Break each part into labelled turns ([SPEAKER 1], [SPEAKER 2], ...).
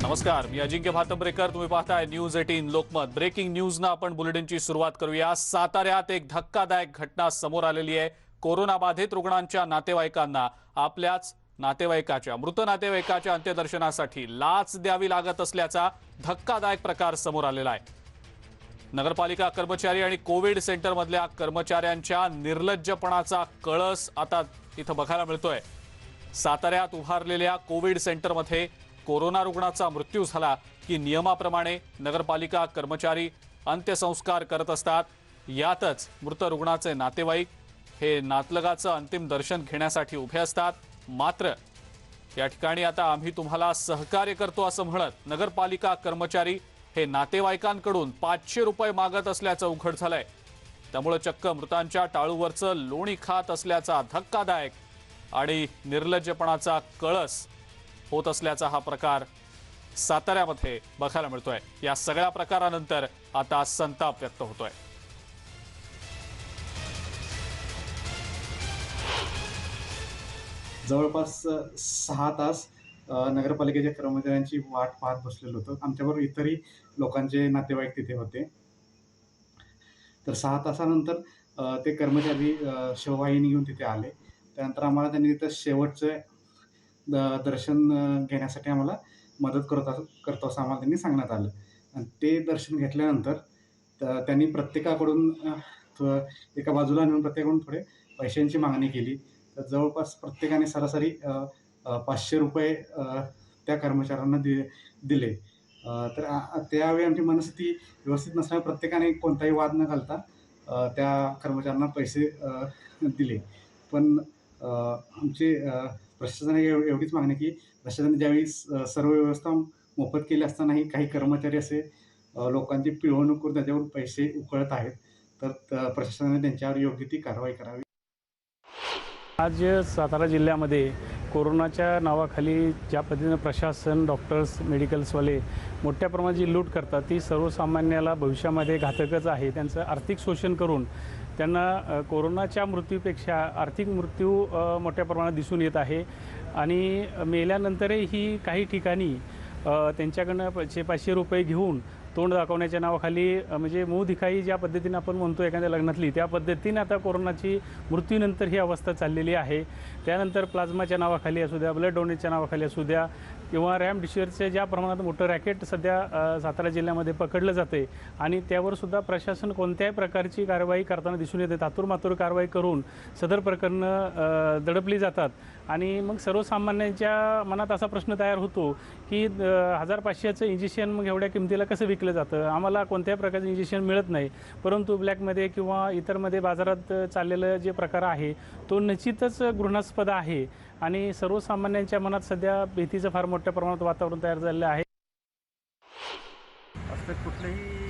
[SPEAKER 1] नमस्कार, मी अजिंक्य भातंब्रेकर. तुम्ही पाहताय न्यूज 18 लोकमत. ब्रेकिंग न्यूजनं आपण बुलेटिनची सुरुवात करूया. साताऱ्यात एक धक्कादायक घटना समोर आलेली आहे. कोरोना बाधित रुग्णांच्या नातेवाईकांना आपल्याच मृत नातेवाईकाच्या अंत्यदर्शनासाठी लाच द्यावी लागत असल्याचा धक्कादायक प्रकार समोर आलेला आहे. नगरपालिका कर्मचारी आणि कोविड सेंटरमधल्या कर्मचाऱ्यांच्या निर्लज्जपणाचा कळस आता इथं बघायला मिळतोय. साताऱ्यात उभारलेल्या कोविड सेंटरमध्ये कोरोना रुग्णाचा मृत्यू झाला की नियमाप्रमाणे नगरपालिका कर्मचारी अंत्यसंस्कार करत असतात. यातच मृत रुग्णाचे नातेवाईक हे नातलगाचं अंतिम दर्शन घेण्यासाठी उभे असतात. मात्र या ठिकाणी आता आम्ही तुम्हाला सहकार्य करतो असं म्हणत नगरपालिका कर्मचारी हे नातेवाईकांकडून 500 रुपये मागत असल्याचं उघड झालंय. त्यामुळे चक्क मृतांच्या टाळूवरचं लोणी खात असल्याचा धक्कादायक आणि निर्लज्जपणाचा कळस होत असल्याचा हा प्रकार साताऱ्यामध्ये बघायला मिळतोय. या सगळ्या प्रकारानंतर आता संताप व्यक्त होतोय.
[SPEAKER 2] जवळपास 6 तास नगरपालिकेच्या कर्मचाऱ्यांची वाट पाहत बसलेलो होतो. आमच्याबरोबर इतरही लोकांचे नातेवाईक तिथे होते. तर 6 तासानंतर ते कर्मचारी शववाहिनी घेऊन तिथे आले. त्यानंतर आम्हाला त्यांनी तिथं शेवटचं दर्शन घेण्यासाठी आम्हाला मदत करतो असं आम्हाला त्यांनी सांगण्यात आलं. आणि ते दर्शन घेतल्यानंतर त्यांनी प्रत्येकाकडून एका बाजूला नेऊन प्रत्येकाकडून थोडे पैशांची मागणी केली. तर जवळपास प्रत्येकाने सरासरी 500 रुपये त्या कर्मचाऱ्यांना दिले. तर त्यावेळी आमची मनस्थिती व्यवस्थित नसल्यामुळे प्रत्येकाने कोणताही वाद न घालता त्या कर्मचाऱ्यांना पैसे दिले. पण आमचे प्रशासनाने एवढीच मागणी की प्रशासनाने ज्यावेळी सर्व व्यवस्था मोफत केली असतानाही काही कर्मचारी असे लोकांची पिळवणूक करून त्याच्यावर पैसे उकळत आहेत. तर प्रशासनाने त्यांच्यावर योग्य ती कारवाई करावी.
[SPEAKER 3] आज सातारा जिल्ह्यामध्ये कोरोनाच्या नावाखाली ज्या पद्धतीनं प्रशासन, डॉक्टर्स, मेडिकल्सवाले मोठ्या प्रमाणात जी लूट करतात ती सर्वसामान्याला भविष्यामध्ये घातकच आहे. त्यांचं आर्थिक शोषण करून त्यांना कोरोनाच्या मृत्यूपेक्षा आर्थिक मृत्यू मोठ्या प्रमाणात दिसून येत आहे. आणि मेल्यानंतरही काही ठिकाणी त्यांच्याकडनं 500 रुपये घेऊन तोंड दाखवण्याच्या नावाखाली म्हणजे मुंह दिखाई ज्या पद्धतीने आपण म्हणतो एखाद्या लग्नातली, त्या पद्धतीने आता कोरोनाची मृत्यूनंतर ही अवस्था चाललेली आहे. त्यानंतर प्लाझ्माच्या नावाखाली असू द्या, ब्लड डोनेटच्या नावाखाली असू द्या किंवा रॅमडिशियरचे ज्या प्रमाणात मोठं रॅकेट सध्या सातारा जिल्ह्यामध्ये पकडलं जाते आणि त्यावरसुद्धा प्रशासन कोणत्याही प्रकारची कारवाई करताना दिसून येते. तातूरमातूर कारवाई करून सदर प्रकरणं दडपली जातात. आणि मग सर्वसामान्यांच्या मनात असा प्रश्न तयार होतो की 1500चं इंजेक्शन मग एवढ्या किमतीला कसं विकलं जातं. आम्हाला कोणत्याही प्रकारचं इंजेक्शन मिळत नाही, परंतु ब्लॅकमध्ये किंवा इतरमध्ये बाजारात चाललेलं जे प्रकार आहे तो निश्चितच घृणास्पद आहे. आणि सर्वसामान्यांच्या मनात सध्या भीतीचं फार मोठ्या प्रमाणात वातावरण तयार झालेलं आहे.
[SPEAKER 4] असले कुठलेही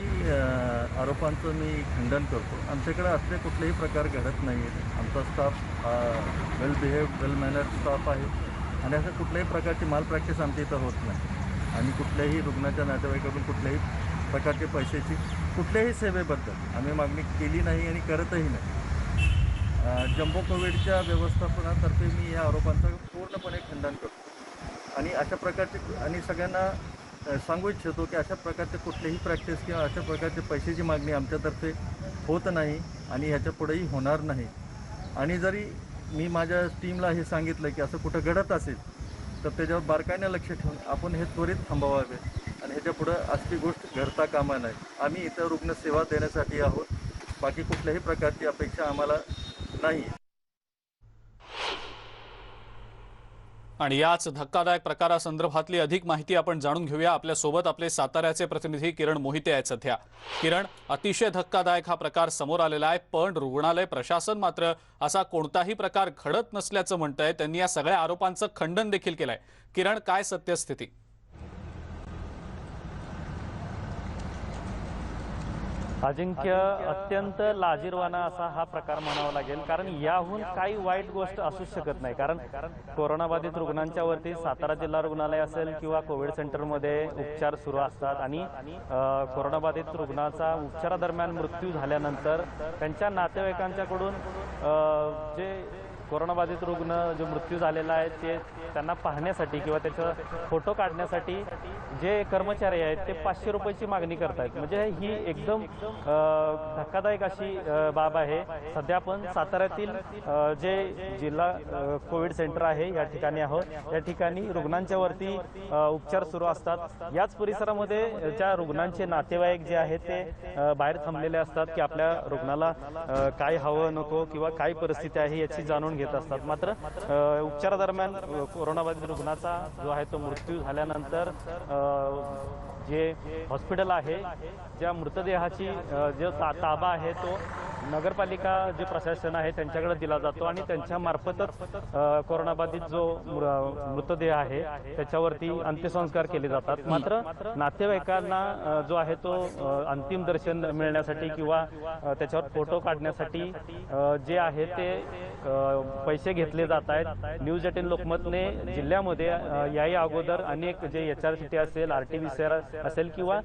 [SPEAKER 4] आरोपांचं मी खंडन करतो. आमच्याकडे असले कुठलेही प्रकार घडत नाही आहेत. आमचा स्टाफ वेल बिहेव्ड, वेल मॅनर्ड स्टाफ आहे आणि असं कुठल्याही प्रकारची माल प्रॅक्टिस आमच्या इथं होत नाही. आणि कुठल्याही रुग्णाच्या नातेवाईकाकडून कुठल्याही प्रकारचे पैशाची कुठल्याही सेवेबद्दल आम्ही मागणी केली नाही आणि करतही नाही. जम्बो कोविडच्या व्यवस्थापनातर्फे मी या आरोपांचं पूर्णपणे खंडन करतो. आणि अशा प्रकारचे आणि सगळ्यांना सांगू इच्छितो की अशा प्रकारचे कुठलेही प्रॅक्टिस किंवा अशा प्रकारचे पैशाची मागणी आमच्यातर्फे होत नाही आणि ह्याच्या पुढेही होणार नाही. आणि जरी मी माझ्या टीमला हे सांगितलं की असं कुठं घडत असेल तर त्याच्यावर बारकाईने लक्ष ठेवून आपण हे त्वरित थांबवावे आणि ह्याच्या पुढं असली गोष्ट घडता कामा नये. आम्ही इथं रुग्णसेवा देण्यासाठी आहोत. बाकी कुठल्याही प्रकारची अपेक्षा आम्हाला नाही.
[SPEAKER 1] आणि याच धक्कादायक प्रकारासंदर्भातली अधिक माहिती आपण जाणून घेऊया. आपल्यासोबत आपले साताऱ्याचे प्रतिनिधी किरण मोहिते आहेत सध्या. किरण, अतिशय धक्कादायक हा प्रकार समोर आलेला आहे, पण रुग्णालय प्रशासन मात्र असा कोणताही प्रकार घडत नसल्याचं म्हणतंय. त्यांनी या सगळ्या आरोपांचं खंडन देखील केलंय. किरण, काय सत्यस्थिती?
[SPEAKER 5] अजिंक्य, अत्यंत लाजिरवाणा असा हा प्रकार म्हणावा लागेल. कारण याहून काही वाईट गोष्ट असू शकत नाही. कारण कोरोनाबाधित रुग्णांच्या वरती सातारा जिल्हा रुग्णालय असेल किंवा कोविड सेंटरमध्ये उपचार सुरू असतात आणि कोरोनाबाधित रुग्णाचा उपचारादरम्यान मृत्यू झाल्यानंतर त्यांच्या नातेवाईकांच्याकडून जे कोरोनाबाधित रुग्ण जो मृत्यू झालेला आहे ते त्यांना पाहण्यासाठी किंवा त्याचा फोटो काढण्यासाठी जे कर्मचारी आहेत ते 500 रुपयाची मागणी करतायत। म्हणजे ही एकदम धक्कादायक अशी बाब आहे। सध्या आपण साताऱ्यातील जे जिल्हा कोविड सेंटर आहे या ठिकाणी आहोत। या ठिकाणी रुग्णांच्या वरती उपचार सुरू असतात। याच परिसरामध्ये ज्या रुग्णांचे नातेवाईक जे आहेत ते बाहेर थांबलेले असतात की आपल्या रुग्णाला काय हवं नको किंवा काय परिस्थिती आहे याची जाणून घेत असतात। मात्र उपचारादरम्यान कोरोनाबाधित रुग्णाचा जो आहे तो मृत्यू झाल्यानंतर जे हॉस्पिटल आहे ज्या मृतदेहाची जो ताबा आहे तो नगरपालिका जे प्रशासन आहे त्यांच्याकडे दिला जातो आणि त्यांच्या मार्फतच कोरोनाबाधित जो मृतदेह आहे त्याच्यावरती अंत्यसंस्कार केले जातात। मात्र नातेवाईकांना जो आहे तो अंतिम दर्शन मिळण्यासाठी किंवा त्याच्यावर फोटो काढण्यासाठी जे आहे ते पैसे घेतले जात आहेत। न्यूज 18 लोकमतने जिल्ह्यामध्ये याही अगोदर अनेक जे HRCT असेल, RT-PCR असेल किंवा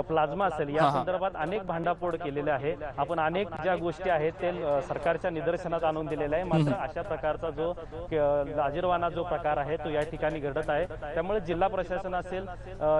[SPEAKER 5] प्लाझ्मा असेल या संदर्भात अनेक भांडाफोड केलेले आहे। आपण अनेक ज्या गोष्टी आहेत ते सरकारच्या निदर्शनात आणून दिलेल्या आहे। मात्र अशा प्रकारचा जो लाजिरवाणा जो प्रकार आहे तो या ठिकाणी घडत आहे। त्यामुळे जिल्हा प्रशासन असेल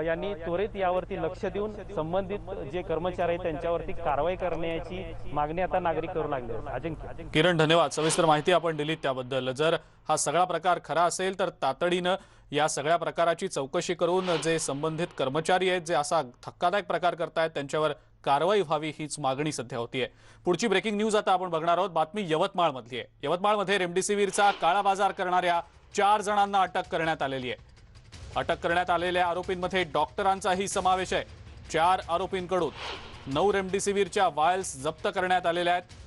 [SPEAKER 5] यांनी त्वरित यावरती लक्ष देऊन संबंधित जे कर्मचारी आहेत त्यांच्यावरती कारवाई करण्याची मागणी आता नागरिक करू लागले आहेत। अजिंक्य
[SPEAKER 1] किरण, धन्यवाद सविस्तर माहिती आपण दिलीत त्याबद्दल। जर हा सगळा प्रकार खरा असेल तर तातडीनं या सगळ्या प्रकाराची चौकशी करून जे संबंधित कर्मचारी आहेत जे असा धक्कादायक प्रकार करतायत त्यांच्यावर कारवाई व्हावी हीच मागणी सध्या होतीये। पुढची ब्रेकिंग न्यूज आता आपण बघणार आहोत। बातमी यवतमाळमधली आहे। यवतमाळमध्ये रेमडेसिवीरचा काळा बाजार करणाऱ्या 4 जणांना अटक करण्यात आलेली आहे। अटक करण्यात आलेल्या आरोपींमध्ये डॉक्टरांचाही समावेश आहे। 4 आरोपींकडून 9 रेमडेसिवीरच्या वायल्स जप्त करण्यात आलेल्या आहेत।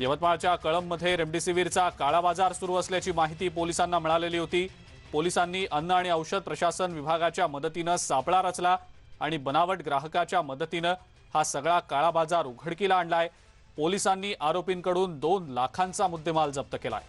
[SPEAKER 1] यवतमाळच्या कळंबमध्ये रेमडेसिवीरचा काळा बाजार सुरू असल्याची माहिती पोलिसांना मिळालेली होती। पोलिसांनी अन्न आणि औषध प्रशासन विभागाच्या मदतीनं सापळा रचला आणि बनावट ग्राहकाच्या मदतीनं हा सगळा काळा बाजार उघडकीला आणलाय। पोलिसांनी आरोपींकडून 2 लाखांचा मुद्देमाल जप्त केलाय।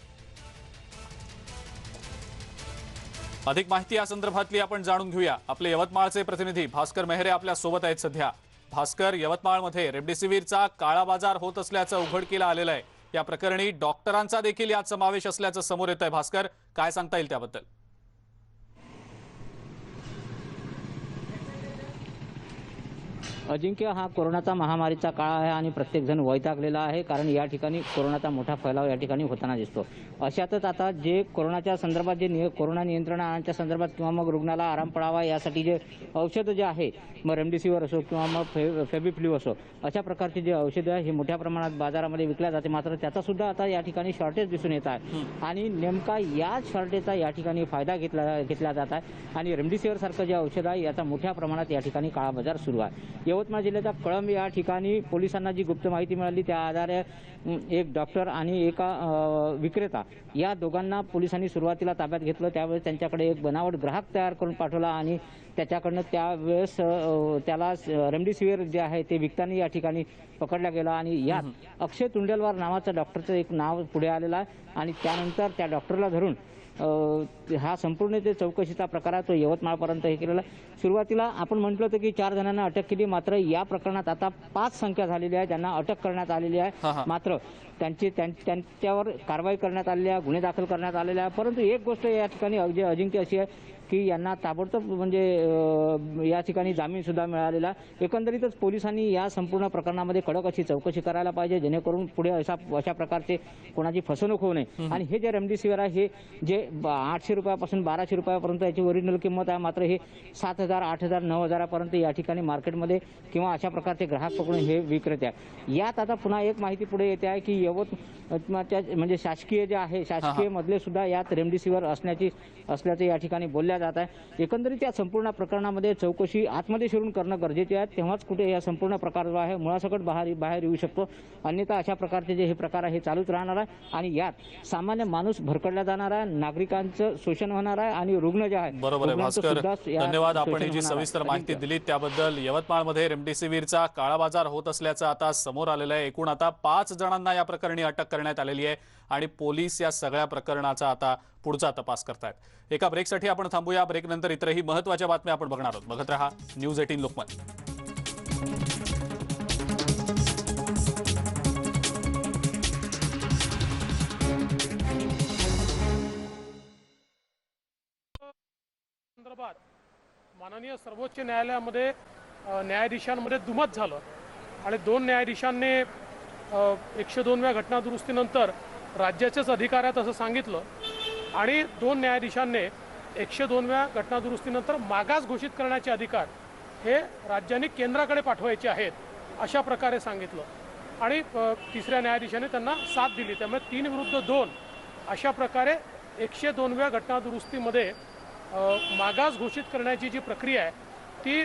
[SPEAKER 1] अधिक माहिती या संदर्भातली आपण जाणून घेऊया। आपले यवतमाळचे प्रतिनिधी भास्कर मेहरे आपल्या सोबत आहेत सध्या। भास्कर, यवतमाळमध्ये रेमडेसिवीरचा काळा बाजार होत असल्याचं उघडकीला आलेलं आहे। या प्रकरणी डॉक्टरांचा देखील यात समावेश असल्याचं समोर येत आहे। भास्कर, काय सांगता येईल त्याबद्दल?
[SPEAKER 6] अजिंक्य, हा कोरोनाचा महामारीचा काळ आहे आणि प्रत्येक जण वैतागलेला आहे, कारण या ठिकाणी कोरोनाचा मोठा फैलाव या ठिकाणी होताना दिसतो। अशातच आता जे कोरोनाच्या संदर्भात जे कोरोना नियंत्रणाच्या संदर्भात किंवा मग रुग्णाला आराम पडावा यासाठी जे औषधं जे आहे, मग रेमडेसिवीर असो किंवा मग फेबिफ्लू असो, अशा प्रकारची जे औषधं आहे ही मोठ्या प्रमाणात बाजारामध्ये विकल्या जाते। मात्र त्याचा सुद्धा आता या ठिकाणी शॉर्टेज दिसून येत आहे आणि नेमका याच शॉर्टेजचा या ठिकाणी फायदा घेतला जात आहे आणि रेमडेसिवीर सारखं जे औषध आहे याचा मोठ्या प्रमाणात या ठिकाणी काळा बाजार सुरू आहे। यवतमाळ जिल्ह्याच्या कळंब या ठिकाणी पोलिसांना जी गुप्त माहिती मिळाली त्या आधारे एक डॉक्टर आणि एका विक्रेता या दोघांना पोलिसांनी सुरुवातीला ताब्यात घेतलं। त्यावेळेस त्यांच्याकडे एक बनावट ग्राहक तयार करून पाठवला आणि त्याच्याकडनं त्यावेळेस त्याला रेमडेसिवीर जे आहे ते विकताना या ठिकाणी पकडला गेला आणि यात अक्षय तुंडेलवार नावाचं डॉक्टरचं एक नाव पुढे आलेलं आहे आणि त्यानंतर त्या डॉक्टरला धरून हा संपूर्ण ते चौकशीचा प्रकार आहे तो यवतमाळपर्यंत हे केलेला। सुरुवातीला आपण म्हटलं होतं की 4 जणांना अटक केली, मात्र या प्रकरणात आता 5 संख्या झालेली आहे ज्यांना अटक करण्यात आलेली आहे। मात्र त्यांच्यावर कारवाई करण्यात आलेली आहे, गुन्हे दाखल करण्यात आलेले आहे। परंतु एक गोष्ट या ठिकाणी अजिंक्य अशी आहे की यांना ताबडतोब म्हणजे या ठिकाणी जामीन सुद्धा मिळालेला। एकंदरीतच पोलिसांनी या संपूर्ण प्रकरणामध्ये कडक अशी चौकशी करायला पाहिजे जेणेकरून पुढे अशा प्रकारचे कोणाची फसवणूक होऊ नये। आणि हे जे रेमडेसिवीर आहे हे जे 800 रुपयापासून 1200 रुपयापर्यंत याची ओरिजिनल किंमत आहे, मात्र हे 7000, 8000, 9000 पर्यंत या ठिकाणी मार्केटमध्ये किंवा अशा प्रकारचे ग्राहक पकडून हे विक्रेते आहे। यात आता पुन्हा एक माहिती पुढे येते आहे की यवतमाळच्या म्हणजे शासकीय जे आहे शासकीय मधले सुद्धा यात रेमडेसिवीर असल्याचे या ठिकाणी बोलल्या जात आहे। एकंदरीत या संपूर्ण प्रकरणामध्ये चौकशी आतमध्ये शिरून करणं गरजेचे आहे, तेव्हाच कुठे या संपूर्ण प्रकार जो आहे मुळासकट बाहेर येऊ शकतो। अन्यथा अशा प्रकारचे जे हे प्रकार आहे चालूच राहणार आहे आणि यात सामान्य माणूस भरकडला जाणार आहे, नागरिकांचं शोषण होणार आहे आणि रुग्ण जे आहे।
[SPEAKER 1] बरोबर आहे भास्कर, धन्यवाद। आपण जी सविस्तर माहिती दिली त्याबद्दल। यवतमाळमध्ये रेमडेसिवीरचा काळा बाजार होत असल्याचं आता समोर आलेलं आहे। एकूण आता 5 जणांना या प्रकरणी अटक करण्यात आलेली आहे आणि पोलीस या सगळ्या प्रकरणाचा आता पुढचा तपास करतायत। एका ब्रेकसाठी आपण थांबूया। ब्रेकनंतर इतरही महत्त्वाच्या बातम्या आपण बघणार आहोत। बघत रहा न्यूज 18 लोकमत।
[SPEAKER 7] संदर्भात माननीय सर्वोच्च न्यायालयामध्ये न्यायाधीशांमध्ये दुमत झालं आणि 2 न्यायाधीशांनी 102व्या घटनादुरुस्तीनंतर राज्याचेच अधिकार आहेत असं सांगितलं आणि 2 न्यायाधीशांनी 102व्या घटनादुरुस्तीनंतर मागास घोषित करण्याचे अधिकार हे राज्यांनी केंद्राकडे पाठवायचे आहेत अशा प्रकारे सांगितलं आणि 3ऱ्या न्यायाधीशाने त्यांना साथ दिली. त्यामुळे 3 विरुद्ध 2 अशा प्रकारे 102व्या घटनादुरुस्तीमध्ये मागास घोषित करण्याची जी प्रक्रिया आहे ती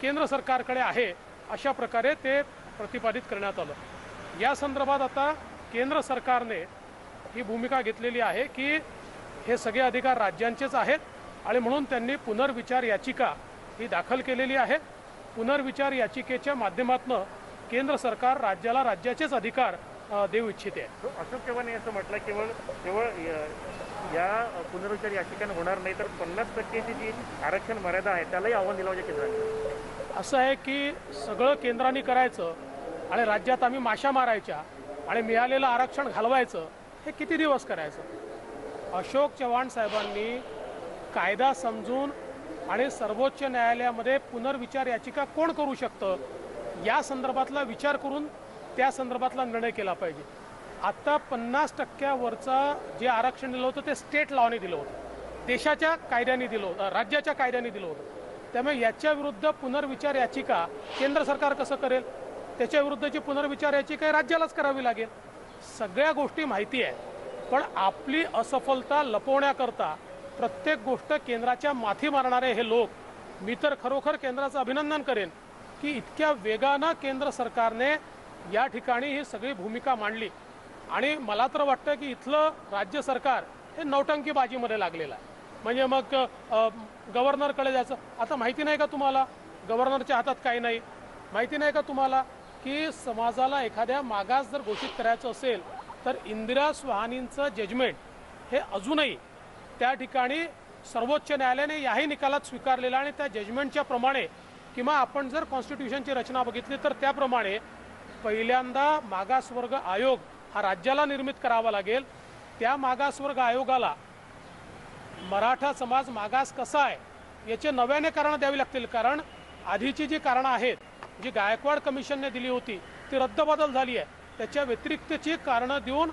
[SPEAKER 7] केंद्र सरकारकडे आहे अशा प्रकारे ते प्रतिपादित करण्यात आलं. या संदर्भात आता केंद्र सरकारने ही भूमिका घेतलेली आहे की हे सगळे अधिकार राज्यांचेच आहेत आणि म्हणून त्यांनी पुनर्विचार याचिका ही दाखल केलेली आहे. पुनर्विचार याचिकेच्या माध्यमातून केंद्र सरकार राज्याला राज्याचेच अधिकार देऊ इच्छिते.
[SPEAKER 5] अशोक चव्हाण यांनी असं म्हटलं केवळ या पुनर्विचार याचिकेने होणार नाही तर 50%ची जी आरक्षण मर्यादा आहे त्यालाही आव्हान दिलं म्हणजे केंद्राने.
[SPEAKER 7] असं आहे की सगळं केंद्राने करायचं आणि राज्यात आम्ही माशा मारायच्या आणि मिळालेलं आरक्षण घालवायचं हे किती दिवस करायचं. अशोक चव्हाण साहेबांनी कायदा समजून आणि सर्वोच्च न्यायालयामध्ये पुनर्विचार याचिका कोण करू शकतं या संदर्भातला विचार करून त्या संदर्भातला निर्णय केला पाहिजे. आत्ता 50%वरचा जे आरक्षण दिलं होतं ते स्टेट लॉने दिलं होतं, देशाच्या कायद्याने दिलं होतं, राज्याच्या कायद्याने दिलं होतं. त्यामुळे याच्या विरुद्ध पुनर्विचार याचिका केंद्र सरकार कसं करेल, त्याच्या विरुद्धची पुनर्विचार याचिका राज्यालाच करावी लागेल. सगळ्या गोष्टी माहिती आहेत पण आपली असफलता लपवण्याकरता प्रत्येक गोष्ट केंद्राच्या माथी मारणारे हे लोक, मी तर खरोखर केंद्राचं अभिनंदन करेन की इतक्या वेगानं केंद्र सरकारने या ठिकाणी ही सगळी भूमिका मांडली आणि मला तर वाटतं की इथलं राज्य सरकार हे नौटंकीबाजीमध्ये लागलेलं आहे. म्हणजे मग गव्हर्नरकडे जायचं. आता माहिती नाही का तुम्हाला गव्हर्नरच्या हातात काही नाही, माहिती नाही का तुम्हाला की समाजाला एखाद्या मागास जर घोषित करायचं असेल तर इंदिरा स्वाहानींचं जजमेंट हे अजूनही त्या ठिकाणी सर्वोच्च न्यायालयाने याही निकालात स्वीकारलेला आणि त्या जजमेंटच्या प्रमाणे किंवा आपण जर कॉन्स्टिट्यूशनची रचना बघितली तर त्याप्रमाणे पहिल्यांदा मागासवर्ग आयोग हा राज्याला निर्मित करावा लागेल. त्या मागासवर्ग आयोगाला मराठा समाज मागास कसा आहे याचे नव्याने कारणं द्यावी लागतील. कारण आधीची जी कारणं आहेत जी गायकवाड कमिशनने दिली होती ती रद्दबदल झाली आहे. त्याच्या व्यतिरिक्तची कारणं देऊन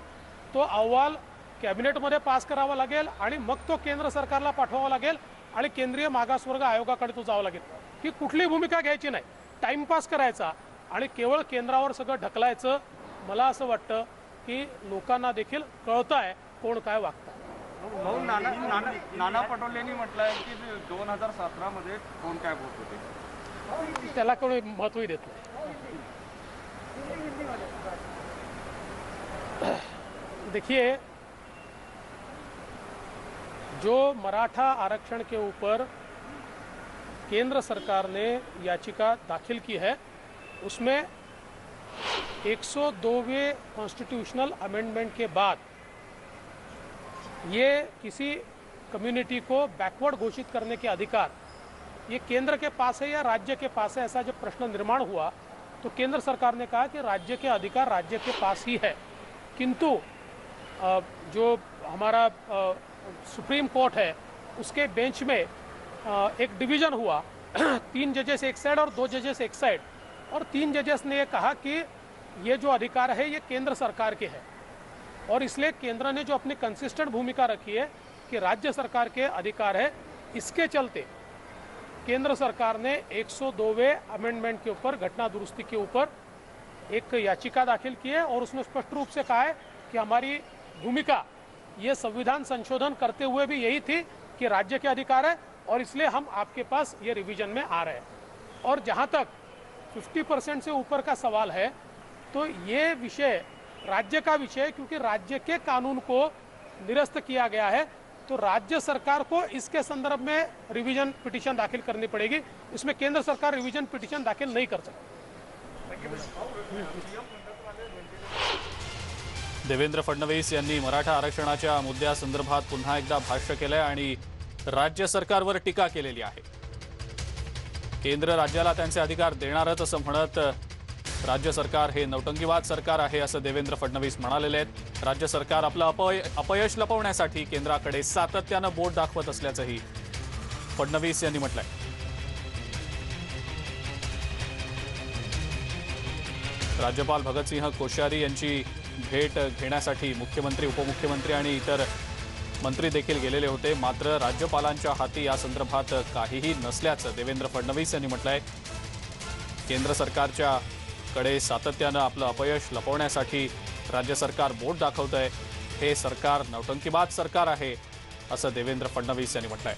[SPEAKER 7] तो अहवाल कॅबिनेटमध्ये पास करावा लागेल आणि मग तो केंद्र सरकारला पाठवावा लागेल आणि केंद्रीय मागासवर्ग आयोगाकडे तो जावं लागेल. ही कुठली भूमिका घ्यायची नाही, टाइमपास करायचा आणि केवळ केंद्रावर सगळं ढकलायचं. मला असं वाटतं की लोकांना देखील कळतं आहे कोण काय वागतं.
[SPEAKER 8] नाना पटोलेंनी म्हटलं आहे की 2017 कोण काय बोलत होते
[SPEAKER 7] त्याला कोणी महत्त्वही देत नाही. देखिए, जो मराठा आरक्षण के ऊपर केंद्र सरकार ने याचिका दाखिल की है उसमें 102वें कॉन्स्टिट्यूशनल अमेंडमेंट के बाद ये किसी कम्युनिटी को बैकवर्ड घोषित करने के अधिकार ये केंद्र के पास है या राज्य के पास है, ऐसा जब प्रश्न निर्माण हुआ तो केंद्र सरकार ने कहा कि राज्य के अधिकार राज्य के पास ही है. किंतु जो हमारा सुप्रीम कोर्ट है उसके बेंच में एक डिवीज़न हुआ 3 जजेस एक साइड और 2 जजेस एक साइड और 3 जजेस ने ये कहा कि ये जो अधिकार है ये केंद्र सरकार के है और इसलिए केंद्र ने जो अपनी कंसिस्टेंट भूमिका रखी है कि राज्य सरकार के अधिकार है, इसके चलते केंद्र सरकार ने 102वें अमेंडमेंट के ऊपर घटना दुरुस्ती के ऊपर एक याचिका दाखिल की है और उसमें स्पष्ट रूप से कहा है कि हमारी भूमिका ये संविधान संशोधन करते हुए भी यही थी कि राज्य के अधिकार है और इसलिए हम आपके पास ये रिवीजन में आ रहे हैं. और जहाँ तक 50% से ऊपर का सवाल है तो ये विषय राज्य का विषय है क्योंकि राज्य के कानून को निरस्त किया गया है तो राज्य सरकार को इसके संदर्भ में रिवीजन पिटीशन दाखिल करनी पड़ेगी. इसमें केंद्र सरकार रिवीजन पिटीशन दाखिल नहीं कर सकती.
[SPEAKER 1] देवेंद्र फडणवीस यांनी मराठा आरक्षणाच्या मुद्द्यासंदर्भात पुन्हा एकदा भाष्य केलंय आणि राज्य सरकारवर टीका केलेली आहे. केंद्र राज्याला त्यांचे अधिकार देणारच असं म्हणत राज्य सरकार हे नौटंकीवाद सरकार आहे असं देवेंद्र फडणवीस म्हणालेले आहेत. राज्य सरकार आपलं अपयश लपवण्यासाठी केंद्राकडे सातत्यानं बोट दाखवत असल्याचंही फडणवीस यांनी म्हटलंय. राज्यपाल भगतसिंह कोश्यारी यांची भेट घेण्यासाठी मुख्यमंत्री, उपमुख्यमंत्री आणि इतर मंत्री देखील गेलेले होते. मात्र राज्यपालांच्या हाती या संदर्भात काहीही नसल्याचं देवेंद्र फडणवीस यांनी म्हटलंय. केंद्र सरकारच्या कडे सातत्यानं आपलं अपयश लपवण्यासाठी राज्य सरकार बोट दाखवतंय. हे सरकार नौटंकीबाज सरकार आहे असं देवेंद्र फडणवीस यांनी म्हटलंय.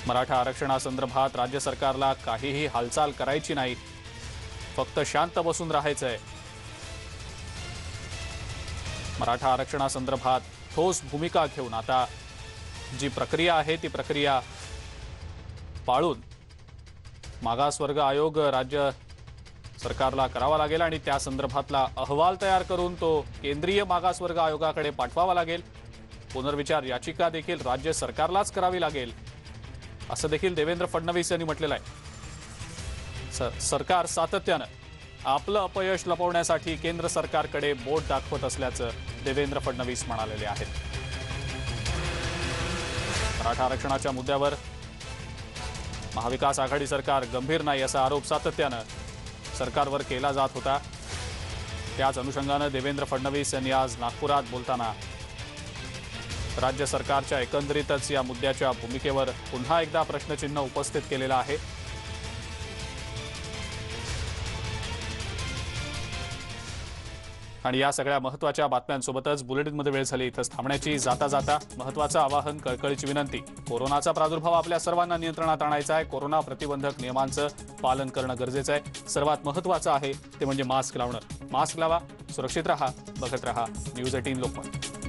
[SPEAKER 1] मराठा आरक्षणासंदर्भात राज्य सरकारला काहीही हालचाल करायची नाही, फक्त शांत बसून राहायचंय. मराठा आरक्षणासंदर्भात ठोस भूमिका घेऊन आता जी प्रक्रिया आहे ती प्रक्रिया पाळून मागासवर्ग आयोग राज्य सरकारला करावा लागेल आणि त्या संदर्भातला अहवाल तयार करून तो केंद्रीय मागासवर्ग आयोगाकडे पाठवावा लागेल. पुनर्विचार याचिका देखील राज्य सरकारलाच करावी लागेल असं देखील देवेंद्र फडणवीस यांनी म्हटलेलं आहे. सरकार सातत्यानं आपलं अपयश लपवण्यासाठी केंद्र सरकारकडे बोट दाखवत असल्याचं देवेंद्र फडणवीस म्हणालेले आहेत. मराठा आरक्षणाच्या मुद्द्यावर महाविकास आघाडी सरकार गंभीर नाही असा आरोप सातत्यानं सरकारवर केला जात होता. त्याच अनुषंगानं देवेंद्र फडणवीस यांनी आज नागपुरात बोलताना राज्य सरकारच्या एकंदरीतच या मुद्द्याच्या भूमिकेवर पुन्हा एकदा प्रश्नचिन्ह उपस्थित केलेलं आहे. आणि या सगळ्या महत्त्वाच्या बातम्यांसोबतच बुलेटिनमध्ये वेळ झाली इथंच थांबण्याची. जाता जाता महत्त्वाचं आवाहन, कळकळीची विनंती. कोरोनाचा प्रादुर्भाव आपल्या सर्वांना नियंत्रणात आणायचा आहे. कोरोना प्रतिबंधक नियमांचं पालन करणं गरजेचं आहे. सर्वात महत्त्वाचं आहे ते म्हणजे मास्क लावणं. मास्क लावा, सुरक्षित रहा, बघत रहा न्यूज 18 लोकमत.